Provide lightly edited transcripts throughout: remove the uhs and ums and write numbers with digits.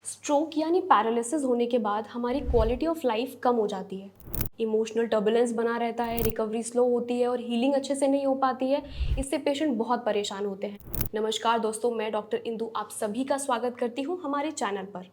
Stroke यानी paralysis होने के बाद हमारी क्वालिटी ऑफ लाइफ कम हो जाती है। इमोशनल टर्बुलेंस बना रहता है, रिकवरी स्लो होती है और हीलिंग अच्छे से नहीं हो पाती है। इससे पेशेंट बहुत परेशान होते हैं। नमस्कार दोस्तों, मैं डॉक्टर इंदु आप सभी का स्वागत करती हूँ हमारे चैनल पर।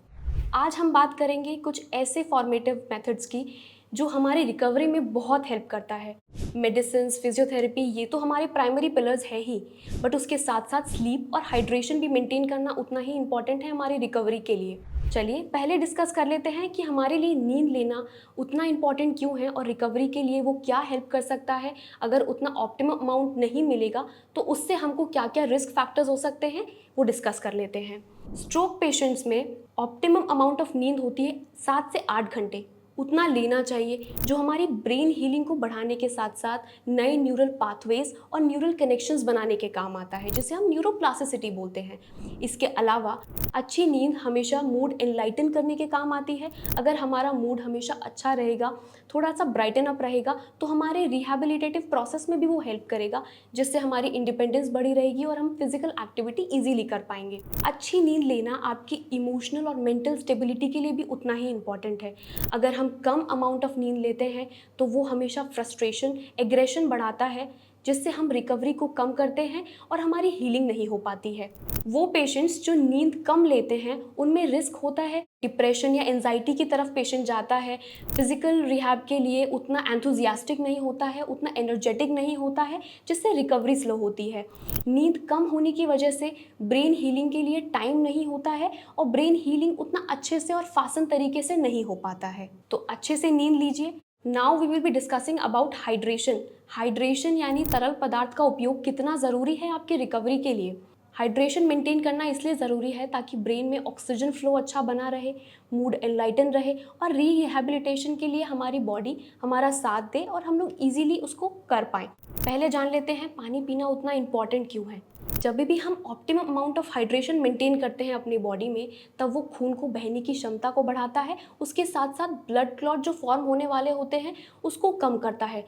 आज हम बात करेंगे कुछ ऐसे फॉर्मेटिव मेथड्स की जो हमारी रिकवरी में बहुत हेल्प करता है। मेडिसिन, फिजियोथेरेपी ये तो हमारे प्राइमरी पिलर्स है ही, बट उसके साथ साथ स्लीप और हाइड्रेशन भी मेंटेन करना उतना ही इम्पॉर्टेंट है हमारी रिकवरी के लिए। चलिए पहले डिस्कस कर लेते हैं कि हमारे लिए नींद लेना उतना इम्पॉर्टेंट क्यों है और रिकवरी के लिए वो क्या हेल्प कर सकता है। अगर उतना ऑप्टिमम अमाउंट नहीं मिलेगा तो उससे हमको क्या क्या रिस्क फैक्टर्स हो सकते हैं वो डिस्कस कर लेते हैं। स्ट्रोक पेशेंट्स में ऑप्टिमम अमाउंट ऑफ नींद होती है 7 से 8 घंटे। उतना लेना चाहिए जो हमारी ब्रेन हीलिंग को बढ़ाने के साथ साथ नए न्यूरल पाथवेज और न्यूरल कनेक्शंस बनाने के काम आता है, जिसे हम न्यूरोप्लास्टिसिटी बोलते हैं। इसके अलावा अच्छी नींद हमेशा मूड एनलाइटन करने के काम आती है। अगर हमारा मूड हमेशा अच्छा रहेगा, थोड़ा सा ब्राइटन अप रहेगा, तो हमारे रिहैबिलिटेटिव प्रोसेस में भी वो हेल्प करेगा, जिससे हमारी इंडिपेंडेंस बढ़ी रहेगी और हम फिजिकल एक्टिविटी ईजिली कर पाएंगे। अच्छी नींद लेना आपकी इमोशनल और मेंटल स्टेबिलिटी के लिए भी उतना ही इंपॉर्टेंट है। अगर हम कम अमाउंट ऑफ नींद लेते हैं तो वो हमेशा फ्रस्ट्रेशन, एग्रेशन बढ़ाता है, जिससे हम रिकवरी को कम करते हैं और हमारी हीलिंग नहीं हो पाती है। वो पेशेंट्स जो नींद कम लेते हैं उनमें रिस्क होता है डिप्रेशन या एंजाइटी की तरफ पेशेंट जाता है। फिजिकल रिहैब के लिए उतना एंथुजियास्टिक नहीं होता है, उतना एनर्जेटिक नहीं होता है, जिससे रिकवरी स्लो होती है। नींद कम होने की वजह से ब्रेन हीलिंग के लिए टाइम नहीं होता है और ब्रेन हीलिंग उतना अच्छे से और फासन तरीके से नहीं हो पाता है। तो अच्छे से नींद लीजिए। Now we will be discussing about hydration. Hydration यानी तरल पदार्थ का उपयोग कितना ज़रूरी है आपकी रिकवरी के लिए। हाइड्रेशन मेंटेन करना इसलिए ज़रूरी है ताकि ब्रेन में ऑक्सीजन फ्लो अच्छा बना रहे, मूड एनलाइटन रहे और रिहैबिलिटेशन के लिए हमारी बॉडी हमारा साथ दे और हम लोग इजीली उसको कर पाएँ। पहले जान लेते हैं पानी पीना उतना इम्पॉर्टेंट क्यों है। जब भी हम optimum amount of hydration maintain करते हैं अपनी बॉडी में, तब वो खून को बहने की क्षमता को बढ़ाता है। उसके साथ साथ ब्लड क्लॉट जो फॉर्म होने वाले होते हैं उसको कम करता है।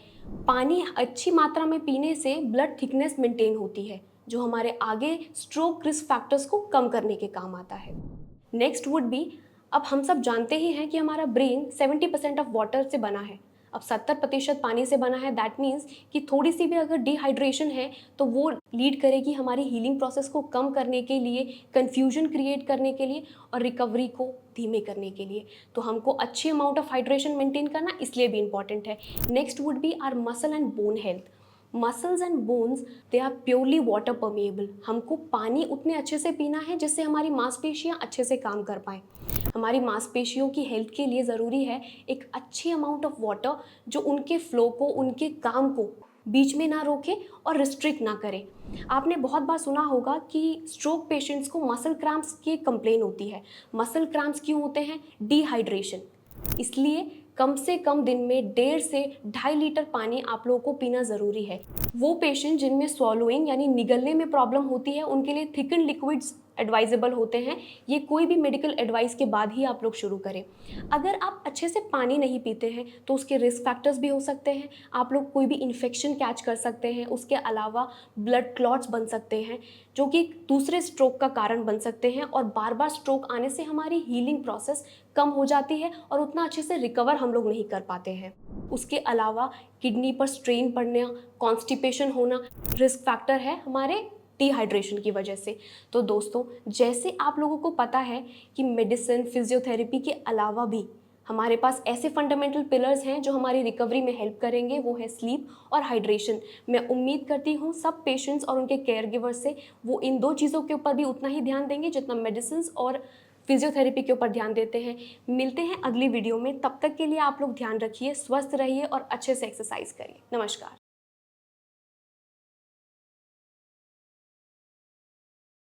पानी अच्छी मात्रा में पीने से ब्लड थिकनेस मेंटेन होती है, जो हमारे आगे स्ट्रोक रिस्क फैक्टर्स को कम करने के काम आता है। नेक्स्ट वुड बी, अब हम सब जानते ही हैं कि हमारा ब्रेन 70% ऑफ वाटर से बना है। अब 70% पानी से बना है। दैट मीन्स कि थोड़ी सी भी अगर डिहाइड्रेशन है तो वो लीड करेगी हमारी हीलिंग प्रोसेस को कम करने के लिए, कन्फ्यूजन क्रिएट करने के लिए और रिकवरी को धीमे करने के लिए। तो हमको अच्छी अमाउंट ऑफ हाइड्रेशन मेंटेन करना इसलिए भी इंपॉर्टेंट है। Next would be our muscle and bone health. Muscles and bones they are purely water permeable. हमको पानी उतने अच्छे से पीना है जिससे हमारी मांसपेशियां अच्छे से काम कर पाएँ। हमारी मांसपेशियों की हेल्थ के लिए ज़रूरी है एक अच्छी अमाउंट ऑफ वाटर, जो उनके फ्लो को, उनके काम को बीच में ना रोके और रिस्ट्रिक्ट ना करे। आपने बहुत बार सुना होगा कि स्ट्रोक पेशेंट्स को मसल क्रैम्प्स की कंप्लेन होती है। मसल क्रैम्प्स क्यों होते हैं? डिहाइड्रेशन। इसलिए कम से कम दिन में 1.5 से 2.5 लीटर पानी आप लोगों को पीना ज़रूरी है। वो पेशेंट जिनमें स्वॉलोइंग यानी निगलने में प्रॉब्लम होती है, उनके लिए थिकन लिक्विड्स एडवाइजेबल होते हैं। ये कोई भी मेडिकल एडवाइस के बाद ही आप लोग शुरू करें। अगर आप अच्छे से पानी नहीं पीते हैं तो उसके रिस्क फैक्टर्स भी हो सकते हैं। आप लोग कोई भी इन्फेक्शन कैच कर सकते हैं। उसके अलावा ब्लड क्लॉट्स बन सकते हैं, जो कि दूसरे स्ट्रोक का कारण बन सकते हैं और बार बार स्ट्रोक आने से हमारी हीलिंग प्रोसेस कम हो जाती है और उतना अच्छे से रिकवर हम लोग नहीं कर पाते हैं। उसके अलावा किडनी पर स्ट्रेन पड़ना, कॉन्स्टिपेशन होना रिस्क फैक्टर है हमारे डिहाइड्रेशन की वजह से। तो दोस्तों, जैसे आप लोगों को पता है कि मेडिसिन, फिजियोथेरेपी के अलावा भी हमारे पास ऐसे फंडामेंटल पिलर्स हैं जो हमारी रिकवरी में हेल्प करेंगे, वो है स्लीप और हाइड्रेशन। मैं उम्मीद करती हूँ सब पेशेंट्स और उनके केयर गिवर्स से वो इन 2 चीज़ों के ऊपर भी उतना ही ध्यान देंगे जितना मेडिसिन और फिजियोथेरेपी के ऊपर ध्यान देते हैं। मिलते हैं अगली वीडियो में। तब तक के लिए आप लोग ध्यान रखिए, स्वस्थ रहिए और अच्छे से एक्सरसाइज करिए। नमस्कार।